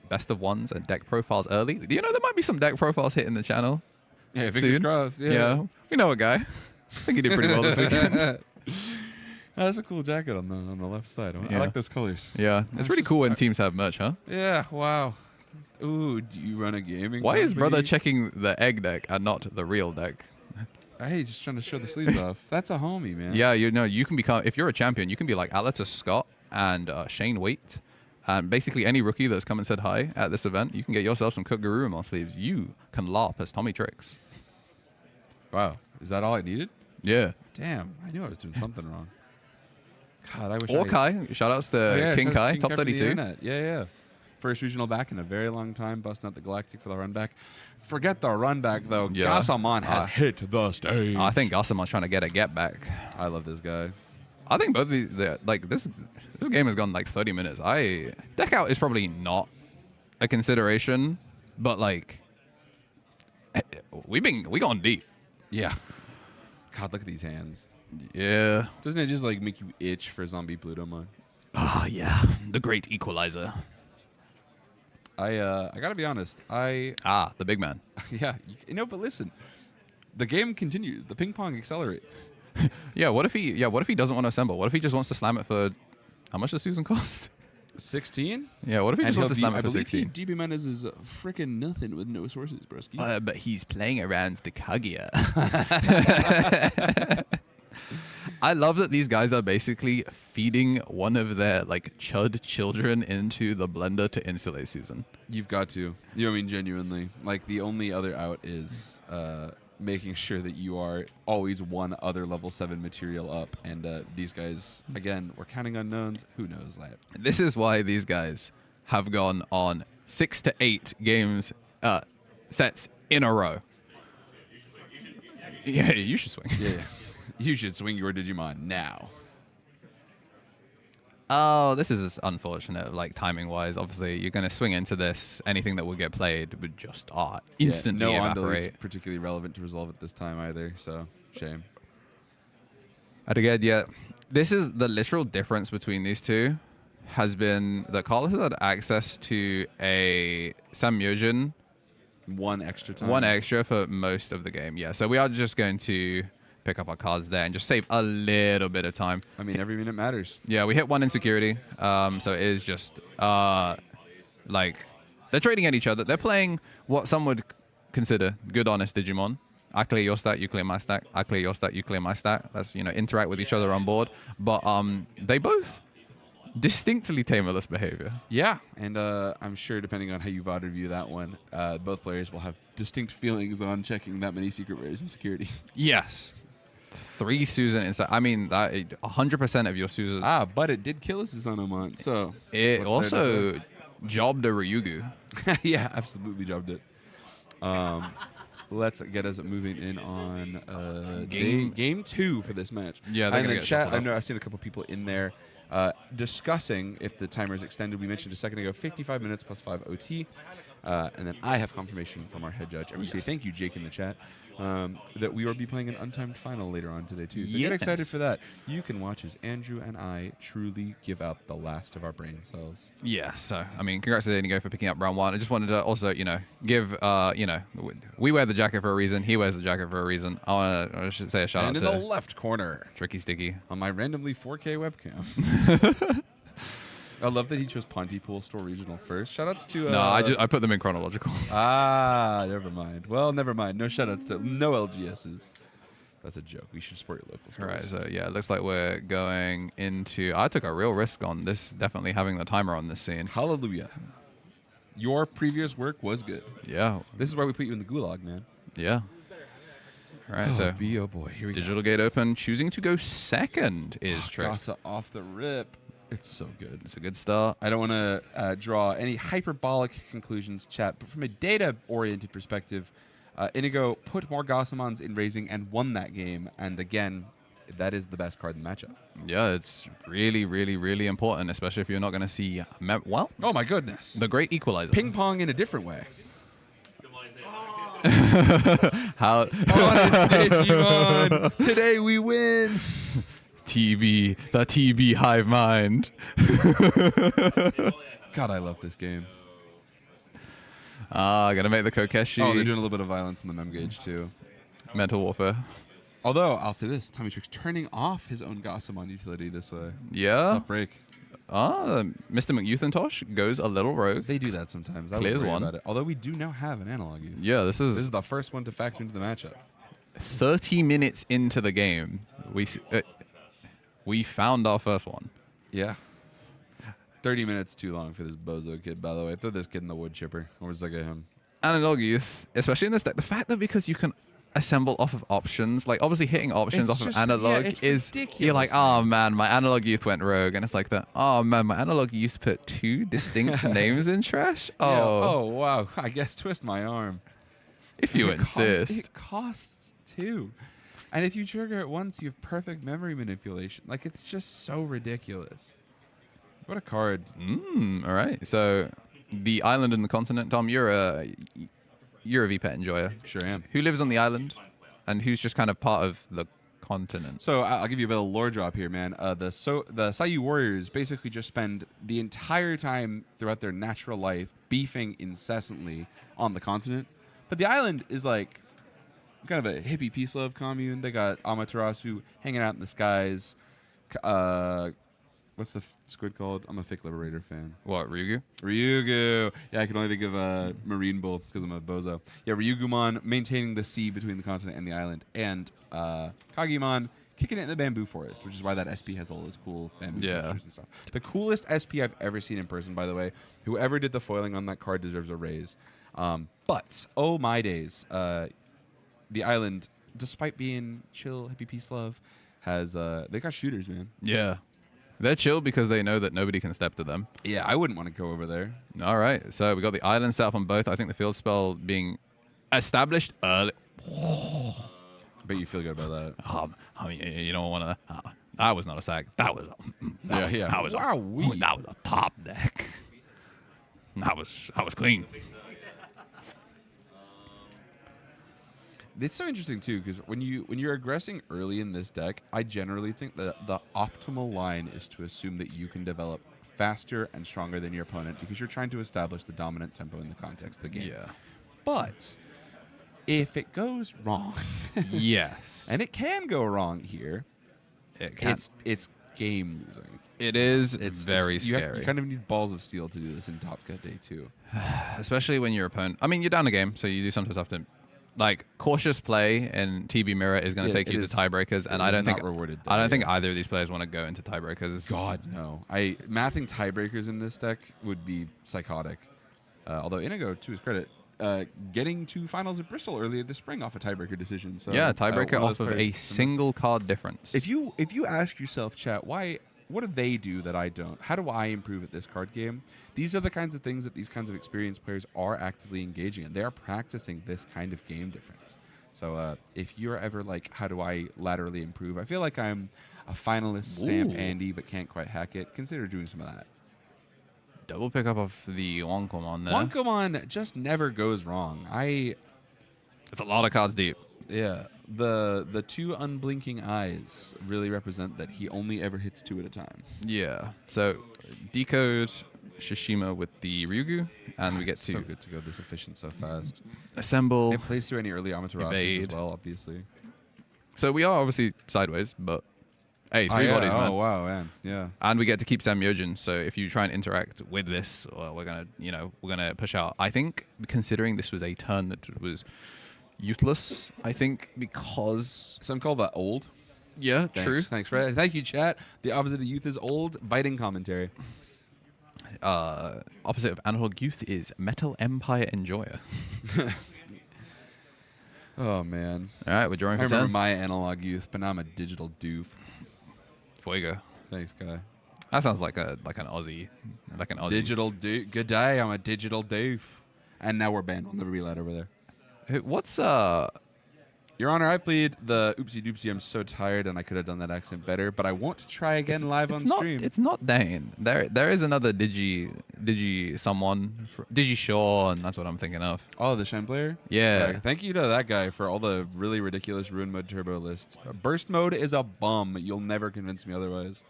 A: best of ones and deck profiles early. Do you know there might be some deck profiles hitting the channel?
B: Yeah, fingers
A: soon?
B: crossed. Yeah.
A: We know a guy. I think he did pretty well this weekend.
B: That's a cool jacket on the left side. I
A: Yeah.
B: like those colors.
A: Yeah, it's really cool when teams have merch, huh?
B: Yeah, wow. Ooh, do you run a gaming
A: Why is brother
B: company?
A: checking the egg deck and not the real deck?
B: Hey, just trying to show the sleeves off. That's a homie, man.
A: Yeah, you know, you can become, if you're a champion, you can be like Alatus Scott and Shane Waite. And basically any rookie that's come and said hi at this event, you can get yourself some Garurumon sleeves. You can LARP as Tommy Tricks.
B: Wow. Is that all I needed?
A: Yeah.
B: Damn, I knew I was doing something wrong. God, I wish
A: Or
B: I...
A: Kai. Shout outs to King
B: shout out
A: Kai,
B: to
A: top
B: for the
A: 32.
B: internet. Yeah. First regional back in a very long time, busting out the Galactic for the run back. Forget the run back, though.
A: Yeah.
B: Gasamon has hit the stage.
A: I think Gasamon's trying to get a get back.
B: I love this guy.
A: I think both of these, like this game has gone like 30 minutes. Deck out is probably not a consideration, but like we gone deep.
B: Yeah. God, look at these hands.
A: Yeah.
B: Doesn't it just like make you itch for zombie Plutomon?
A: Ah, yeah. The great equalizer.
B: I gotta be honest.
A: The big man.
B: Yeah, but listen, the game continues. The ping pong accelerates.
A: Yeah. What if he doesn't want to assemble? What if he just wants to slam it for how much does Susan cost?
B: 16.
A: Yeah. What if he just wants to slam it for 16?
B: Digimon is freaking nothing with no sources, broski.
A: But he's playing around the Kaguya. I love that these guys are basically feeding one of their like chud children into the blender to insulate Susan.
B: You've got to. You know what I mean? Genuinely. Like, the only other out is making sure that you are always one other level 7 material up. And these guys, again, we're counting unknowns. Who knows that?
A: This is why these guys have gone on 6 to 8 games sets in a row. Yeah, you should swing.
B: Yeah. You should swing your Digimon now.
A: Oh, this is unfortunate, like timing-wise. Obviously, you're going to swing into this. Anything that will get played would just instantly
B: no
A: evaporate.
B: Andale's particularly relevant to resolve at this time either, so shame.
A: And again, yeah, this is the literal difference between these two has been that Carlos has had access to a Samyojin.
B: One extra time.
A: One extra for most of the game, yeah. So we are just going to pick up our cards there and just save a little bit of time.
B: I mean, every minute matters.
A: Yeah, we hit one in security, so it is just like they're trading at each other. They're playing what some would consider good, honest Digimon. I clear your stack, you clear my stack. I clear your stack, you clear my stack. That's, interact with each other on board. But they both distinctly tamerless behavior.
B: Yeah, and I'm sure depending on how you VOD review that one, both players will have distinct feelings on checking that many secret rares in security.
A: Yes. 3 Susan inside. I mean, that 100% of your Susan.
B: But it did kill a Susanomon, so...
A: It also jobbed a Ryugu.
B: Yeah, absolutely jobbed it. Let's get us moving in on game 2 for this match.
A: Yeah, they're
B: and
A: gonna
B: then
A: get
B: chat.
A: shuffled
B: I know I've seen a couple people in there discussing if the timer is extended. We mentioned a second ago, 55 minutes plus 5 OT. And then I have confirmation from our head judge. And we say thank you, Jake, in the chat, that we will be playing an untimed final later on today, too. So get excited for that. You can watch as Andrew and I truly give out the last of our brain cells.
A: Yeah, so, I mean, congrats to Danigo for picking up round 1. I just wanted to also, give, we wear the jacket for a reason. He wears the jacket for a reason. I should say a shout out
B: and
A: to
B: in the left corner,
A: Tricky Sticky.
B: on my randomly 4K webcam. I love that he chose Pontypool Store Regional first. Shoutouts to...
A: No, I put them in chronological.
B: Never mind. Well, never mind. No shoutouts to... No LGSs. That's a joke. We should support your local stores.
A: All right, so yeah, it looks like we're going into... I took a real risk on this, definitely having the timer on this scene.
B: Hallelujah. Your previous work was good.
A: Yeah.
B: This is why we put you in the gulag, man.
A: Yeah. All right, so...
B: Oh boy. Here we
A: Digital gate open. Choosing to go second is Trick.
B: Gasa off the rip. It's so good.
A: It's a good start.
B: I don't want to draw any hyperbolic conclusions, chat, but from a data-oriented perspective, Inigo put more Gossamons in raising and won that game. And again, that is the best card in the matchup.
A: Yeah, it's really, really, really important, especially if you're not going to see, well,
B: Oh my goodness.
A: the great equalizer.
B: Ping pong in a different way.
A: How
B: Honest Digimon, today we win.
A: the TB hive mind.
B: God, I love this game.
A: Gonna make the Kokeshi.
B: Oh, they're doing a little bit of violence in the mem gauge too.
A: Mental warfare.
B: Although, I'll say this, Tommy Trick's turning off his own Gossamon utility this way.
A: Yeah.
B: Tough break.
A: Mr. McYouthNtosh goes a little rogue.
B: They do that sometimes. I
A: Clears
B: wouldn't worry
A: one.
B: about it. Although we do now have an analog youth.
A: Yeah, this
B: This
A: is
B: is the first one to factor into the matchup.
A: 30 minutes into the game. We found our first one.
B: Yeah. 30 minutes too long for this bozo kid, by the way. Throw this kid in the wood chipper. Or was like him.
A: Analog youth, especially in this deck, the fact that because you can assemble off of options, like obviously hitting options
B: It's
A: off
B: just-
A: of analog
B: yeah, it's
A: is
B: ridiculous,
A: you're like,
B: man.
A: oh man, my analog youth went rogue, and it's like that. Oh man, my analog youth put 2 distinct names in trash. Oh,
B: Yeah. Oh, wow. I guess twist my arm.
A: if you
B: It costs-
A: insist.
B: It costs 2. And if you trigger it once, you have perfect memory manipulation. Like, it's just so ridiculous. What a card.
A: All right. So the island and the continent, Tom, you're a VPET enjoyer.
B: Sure am.
A: Who lives on the island, and who's just kind of part of the continent?
B: So I'll give you a bit of lore drop here, man. The Sayu Warriors basically just spend the entire time throughout their natural life beefing incessantly on the continent. But the island is like kind of a hippie peace love commune. They got Amaterasu hanging out in the skies. What's the squid called? I'm a Fick Liberator fan.
A: What, Ryugu?
B: Ryugu. Yeah, I can only think of Marine Bull because I'm a bozo. Yeah, Ryugumon maintaining the sea between the continent and the island. And Kagimon kicking it in the bamboo forest, which is why that SP has all those cool bamboo pictures and stuff. The coolest SP I've ever seen in person, by the way. Whoever did the foiling on that card deserves a raise. But, oh my days. The island, despite being chill, hippie peace love, has they got shooters, man.
A: Yeah. They're chill because they know that nobody can step to them.
B: Yeah, I wouldn't want to go over there.
A: All right. So we got the island set up on both. I think the field spell being established early.
B: Bet you feel good about that.
A: I mean, you don't want to. That was not a sack. That was.
B: Yeah.
A: That was
B: Wowee.
A: that was a top deck. That was clean.
B: It's so interesting too because when you're aggressing early in this deck, I generally think that the optimal line is to assume that you can develop faster and stronger than your opponent because you're trying to establish the dominant tempo in the context of the game.
A: Yeah.
B: But if it goes wrong,
A: Yes.
B: and it can go wrong here,
A: It can.
B: it's game losing.
A: It is
B: It's
A: very
B: you
A: scary.
B: You kind of need balls of steel to do this in Top Cut Day 2.
A: Especially when your opponent. I mean, you're down a game, so you do sometimes have to. Like, cautious play in TB Mirror is going to take you to tiebreakers, and I don't think
B: rewarded.
A: I don't think either of these players want to go into tiebreakers.
B: God, no. Mathing tiebreakers in this deck would be psychotic. Although Inigo, to his credit, getting to finals at Bristol earlier this spring off a tiebreaker decision. So
A: Yeah, tiebreaker
B: one
A: off
B: those
A: of a
B: players-
A: single card difference.
B: If you ask yourself, chat, what do they do that I don't? How do I improve at this card game? These are the kinds of things that these kinds of experienced players are actively engaging in. They are practicing this kind of game difference. So if you're ever like, how do I laterally improve? I feel like I'm a finalist stamp
A: Ooh.
B: Andy, but can't quite hack it. Consider doing some of that.
A: Double pick up of the Wonkomon there.
B: Wonkomon just never goes wrong.
A: It's a lot of cards deep.
B: Yeah, the 2 unblinking eyes really represent that he only ever hits 2 at a time.
A: Yeah. So decode Shishima with the Ryugu, and we get
B: It's so
A: to
B: good to go this efficient so fast.
A: assemble.
B: It plays through any early Amaterasu as
A: Evade.
B: well, obviously.
A: So we are obviously sideways, but hey, 3 bodies, man.
B: Oh wow, man. Yeah.
A: And we get to keep Samyojin. So if you try and interact with this, well, we're gonna push out. I think considering this was a turn that was useless, I think because
B: Some call that old.
A: yeah,
B: Thanks.
A: true.
B: Thanks, Fred. Thank you, chat. The opposite of youth is old. Biting commentary.
A: Opposite of analog youth is Metal Empire Enjoyer.
B: Oh man.
A: All right, we're drawing
B: I
A: for
B: remember
A: 10.
B: my analog youth, but now I'm a digital doof.
A: Fuego.
B: Thanks, guy.
A: That sounds like an Aussie, like an Aussie.
B: Digital doof. Good day. I'm a digital doof. And now we're banned. We'll never be allowed over there.
A: What's
B: Your Honor, I plead the oopsie doopsie. I'm so tired, and I could have done that accent better, but I won't try again live on stream.
A: It's not Dane. There is another Digi someone, Digi Shaw, and that's what I'm thinking of.
B: Oh, the Shen player?
A: Yeah.
B: Thank you to that guy for all the really ridiculous Ruin Mode Turbo lists. Burst Mode is a bum. You'll never convince me otherwise.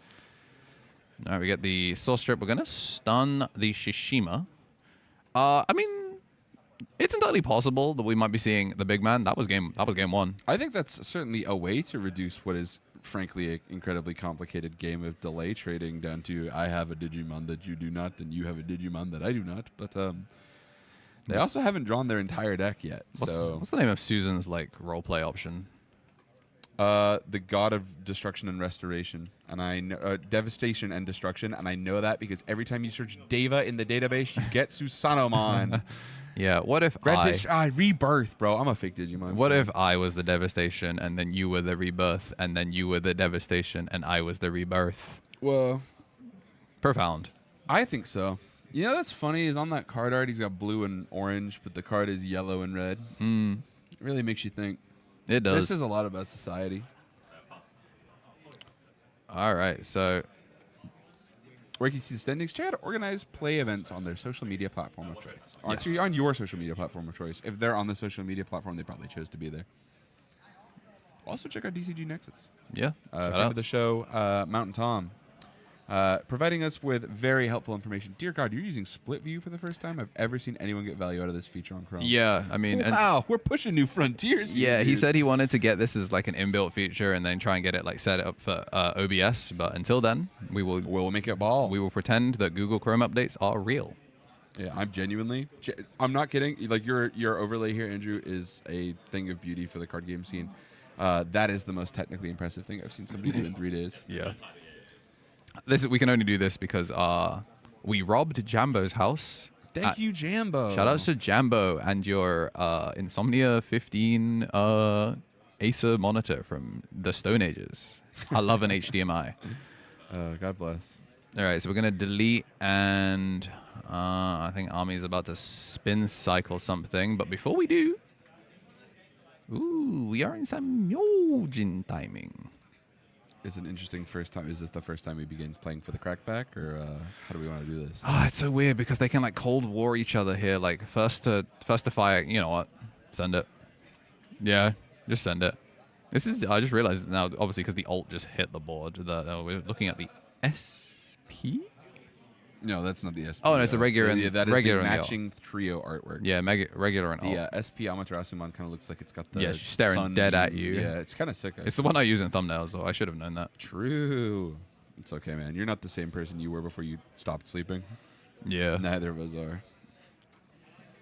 A: All right, we get the Soul Strip. We're going to stun the Shishima. I mean, it's entirely possible that we might be seeing the big man. That was game 1.
B: I think that's certainly a way to reduce what is, frankly, an incredibly complicated game of delay trading down to I have a Digimon that you do not, and you have a Digimon that I do not. But they also haven't drawn their entire deck yet.
A: What's the name of Susan's like roleplay option?
B: The God of Destruction and Restoration, and I know Devastation and Destruction, and I know that because every time you search Deva in the database, you get Susanomon.
A: Yeah. What if
B: Rebirth, bro? I'm a fake Digimon.
A: What if I was the Devastation, and then you were the Rebirth, and then you were the Devastation, and I was the Rebirth?
B: Well,
A: Profound.
B: I think so. You know that's funny is on that card art he's got blue and orange, but the card is yellow and red. It really makes you think.
A: It does.
B: This is a lot about society.
A: All right, so
B: Where you can see the standings, check out organized play events on their social media platform of choice. Or
A: Yes.
B: actually, on your social media platform of choice. If they're on the social media platform, they probably chose to be there. Also, check out DCG Nexus.
A: yeah.
B: Friend
A: Shout
B: of the show, Mountain Tom. Providing us with very helpful information. Dear God, you're using split view for the first time. I've ever seen anyone get value out of this feature on Chrome.
A: Yeah, I mean,
B: Wow, we're pushing new frontiers.
A: yeah,
B: here,
A: he
B: dude.
A: said he wanted to get this as like an inbuilt feature and then try and get it like set up for OBS. But until then,
B: We'll make it ball.
A: we will pretend that Google Chrome updates are real.
B: Yeah, I'm not kidding. Like your overlay here, Andrew, is a thing of beauty for the card game scene. That is the most technically impressive thing I've seen somebody do in 3 days.
A: Yeah. We can only do this because we robbed Jambo's house.
B: Thank you, Jambo.
A: Shout outs to Jambo and your Insomnia 15 Acer monitor from the Stone Ages. I love an HDMI.
B: God bless.
A: All right, so we're going to delete and I think Army's about to spin cycle something. But before we do, we are in some Myojin timing.
B: It's an interesting first time. Is this the first time we begin playing for the crackback, or how do we want to do this?
A: It's so weird because they can like Cold War each other here. Like first to fire. You know what? Send it. Yeah, just send it. I just realized now, obviously, because the alt just hit the board. We're looking at the SP.
B: No, that's not the SP.
A: Oh, no, it's the regular and
B: that is
A: regular
B: the
A: and the
B: matching trio artwork.
A: Yeah, regular and alt.
B: The SP Amaterasumon kind of looks like it's got the
A: she's staring
B: sun
A: dead at you.
B: Yeah, it's kind of sick.
A: It's the one I use in thumbnails, so I should have known that.
B: True. It's okay, man. You're not the same person you were before you stopped sleeping.
A: Yeah.
B: Neither of us are.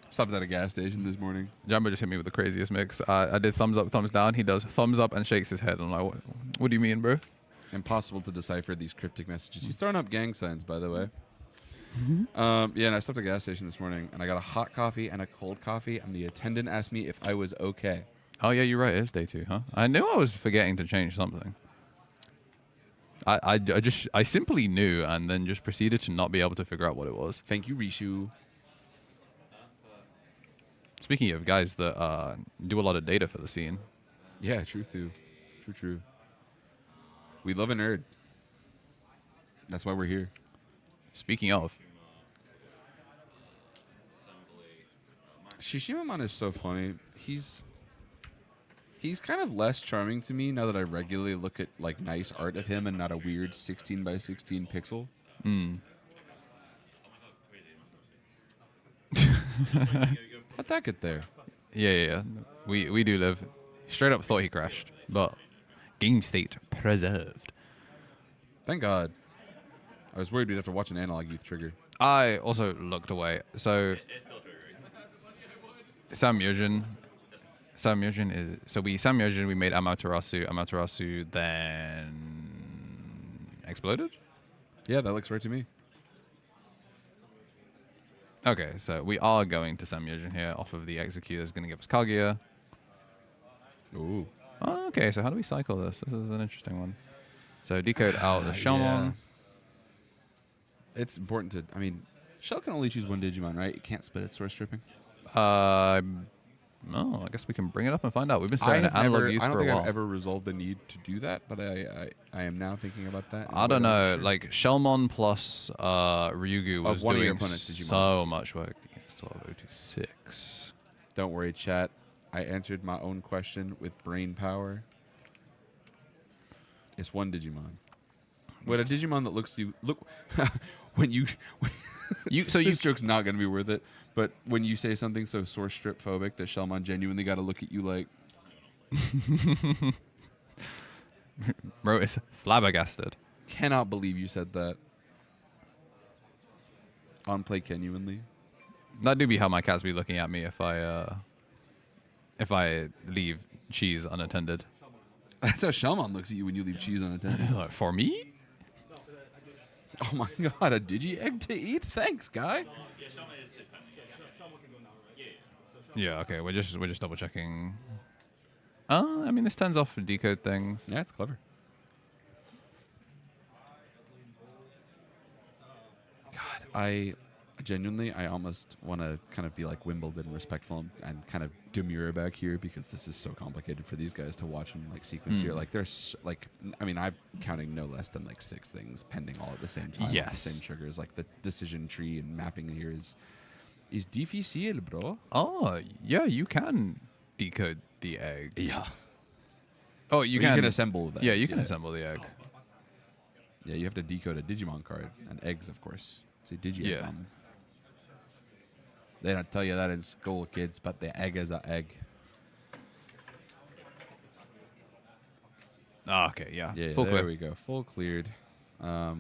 B: Stopped at a gas station this morning.
A: Jumbo just hit me with the craziest mix. I did thumbs up, thumbs down. He does thumbs up and shakes his head. I'm like, what do you mean, bro?
B: Impossible to decipher these cryptic messages. He's throwing up gang signs, by the way. Yeah, and I stopped at a gas station this morning, and I got a hot coffee and a cold coffee, and the attendant asked me if I was okay.
A: Oh, yeah, you're right. It's day 2, huh? I knew I was forgetting to change something. I simply knew and then just proceeded to not be able to figure out what it was.
B: Thank you, Rishu.
A: Speaking of guys that do a lot of data for the scene.
B: Yeah, true. True. We love a nerd. That's why we're here.
A: Speaking of.
B: Shishimamon is so funny. He's kind of less charming to me now that I regularly look at like nice art of him and not a weird 16 by 16 pixel. How'd that get there?
A: Yeah. We do live. Straight up thought he crashed, but game state preserved.
B: Thank God. I was worried we'd have to watch an analog youth trigger.
A: I also looked away. So Sam Myojin is Sam Myojin, we made Amaterasu then exploded?
B: Yeah, that looks right to me.
A: Okay, so we are going to Sam Myojin here off of the Execute. That's going to give us Kaguya.
B: Ooh.
A: Oh, okay, so how do we cycle this? This is an interesting one. So decode out the Shamon.
B: it's important to. I mean, Shell can only choose one Digimon, right? It can't split its source stripping.
A: No, I guess we can bring it up and find out. We've been
B: I
A: staring at analog
B: don't
A: use for a
B: think
A: while.
B: I've ever resolved the need to do that, but I am now thinking about that.
A: I don't know. Like Shellmon plus Ryugu was
B: one of your
A: doing
B: opponents, Digimon.
A: so much work. EX12
B: Don't worry, chat. I answered my own question with brain power. It's one Digimon. What a Digimon that looks you look when you this joke's not gonna be worth it. But when you say something so source strip phobic that Shellmon genuinely got to look at you like,
A: bro, it's flabbergasted.
B: Cannot believe you said that. On play genuinely.
A: That do be how my cats be looking at me if I leave cheese unattended.
B: That's how Shellmon looks at you when you leave cheese unattended.
A: Like, for me?
B: Oh my god, a digi egg to eat? Thanks, guy.
A: Yeah, okay, we're just double checking. I mean, this turns off decode things.
B: Yeah, it's clever. God, I almost want to kind of be like Wimbledon respectful and kind of demure back here because this is so complicated for these guys to watch and like sequence here. Like there's like, I mean, I'm counting no less than like 6 things pending all at the same time.
A: Yes.
B: The same triggers. Like the decision tree and mapping here is difficile, bro.
A: Oh, yeah, you can decode the egg.
B: Yeah.
A: Oh,
B: You can assemble that.
A: Yeah, you can assemble the egg.
B: Yeah, you have to decode a Digimon card and eggs, of course. It's a Digimon.
A: Yeah.
B: They don't tell you that in school, kids, but the egg is an egg.
A: Oh, okay, yeah.
B: Yeah,
A: Full
B: there
A: clear.
B: we go. Full cleared. I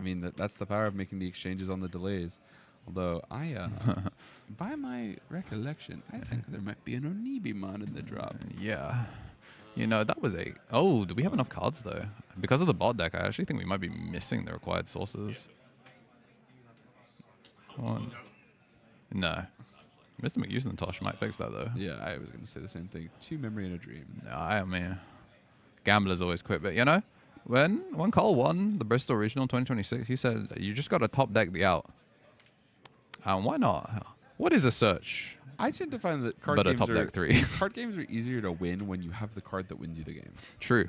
B: mean, that's the power of making the exchanges on the delays. Although, by my recollection, I think there might be an Onibimon in the drop.
A: Yeah. You know, that was a... Oh, do we have enough cards, though? Because of the bot deck, I actually think we might be missing the required sources. One. No. Mr. McUsentosh might fix that, though.
B: Yeah, I was going to say the same thing. 2 memory and a dream.
A: No, I mean... Gamblers always quit, but, you know, when Cole won the Bristol Regional 2026, he said, you just got to top deck the out. And why not? What is a search?
B: I tend to find that card
A: But a
B: games
A: top
B: are,
A: deck 3.
B: card games are easier to win when you have the card that wins you the game.
A: True.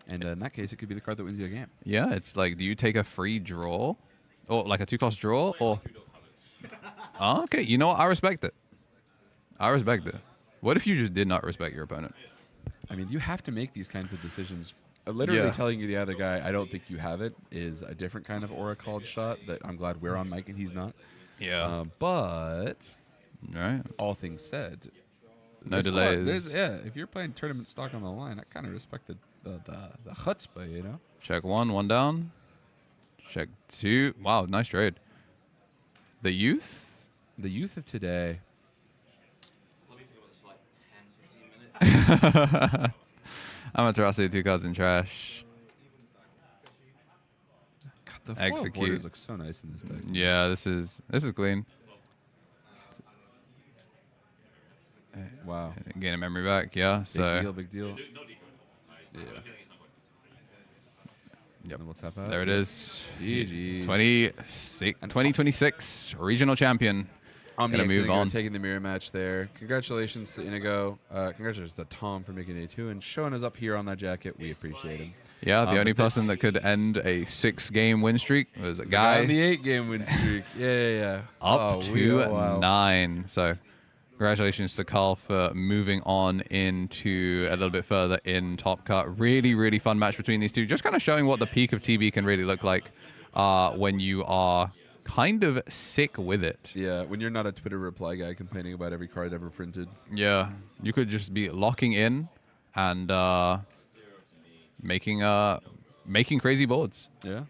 B: And in that case, it could be the card that wins you the game.
A: Yeah, it's like, do you take a free draw? Or like a 2-cost draw? Or... Oh, okay, you know what? I respect it. I respect it. What if you just did not respect your opponent?
B: I mean, you have to make these kinds of decisions. Literally telling you the other guy, I don't think you have it, is a different kind of aura called shot that I'm glad we're on mic and he's not.
A: Yeah.
B: But
A: Right.
B: all things said,
A: No
B: there's a lot-
A: delays.
B: there's- yeah, if you're playing tournament stock on the line, I kind of respect the chutzpah, you know?
A: Check 1 down. Check 2. Wow, nice trade. The youth?
B: The youth of today.
C: Let me think about this for like 10, 15 minutes.
A: Amaterasu, 2 cards in trash.
B: God, the foil
A: Execute.
B: borders look so nice in this deck.
A: Yeah, this is clean.
B: Wow.
A: Gain a memory back, yeah. So
B: Big deal. Yeah.
A: Yep.
B: And what's that about?
A: there it is.
B: GG's.
A: 2026 regional champion. Gonna move on.
B: Taking the mirror match there. Congratulations to Inigo. Congratulations to Tom for making it 2 and showing us up here on that jacket. We appreciate him.
A: Yeah, the only
B: but this-
A: person that could end a 6-game win streak was a
B: Guy
A: guy
B: on the 8-game win streak. Yeah.
A: up
B: Oh,
A: to
B: wow.
A: 9. So congratulations to Carl for moving on into a little bit further in Top Cut. Really, really fun match between these two. Just kind of showing what the peak of TB can really look like when you are kind of sick with it.
B: Yeah, when you're not a Twitter reply guy complaining about every card ever printed.
A: Yeah, you could just be locking in and making crazy boards.
B: Yeah.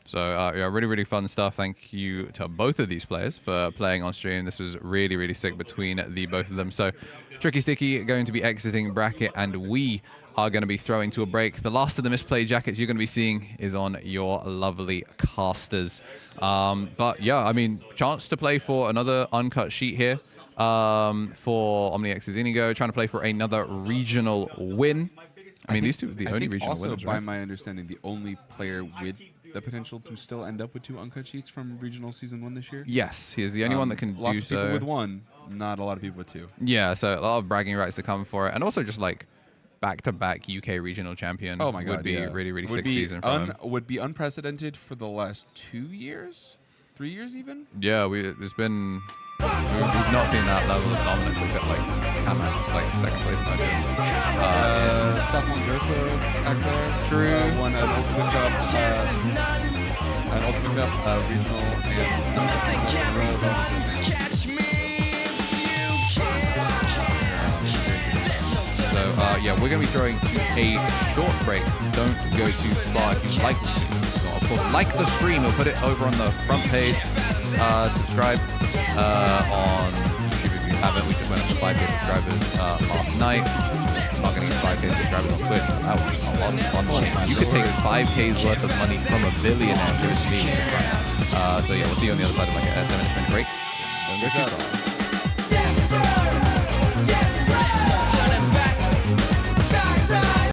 A: So yeah, really, really fun stuff. Thank you to both of these players for playing on stream. This was really, really sick between the both of them. So Tricky Sticky going to be exiting bracket, and we are going to be throwing to a break. The last of the misplay jackets you're going to be seeing is on your lovely casters. But yeah, I mean, chance to play for another uncut sheet here for OmniX's Inigo, trying to play for another regional win. I mean, these two are the
B: I
A: only
B: think
A: regional
B: also,
A: winners,
B: by
A: right?
B: my understanding, the only player with the potential to still end up with 2 uncut sheets from regional season 1 this year.
A: Yes, he is the only one that can
B: Lots
A: do
B: of people
A: so.
B: with 1, not a lot of people with 2.
A: Yeah, so a lot of bragging rights to come for it, and also just like back-to-back UK regional champion.
B: Oh my god,
A: would be
B: yeah.
A: really, really
B: Would
A: sick
B: be
A: season from him.
B: Would be unprecedented for the last 2 years, 3 years even.
A: Yeah, we've not seen that level of dominance except like Climax, like second place version.
B: Saffron Gerso actor.
A: True.
B: Won an Ultimate Cup, regional,
A: So yeah, we're going to be throwing a short break. Don't go too far if you like the stream. So, of course, like the stream. We'll put it over on the front page. Subscribe on YouTube if you haven't. We just went up to 5K subscribers last night. Not going to get 5K subscribers on Twitch. That was a lot of fun. You could take 5K's worth of money from a billionaire. Give it to me. So yeah, we'll see you on the other side of like a 7-minute break. Don't go too far.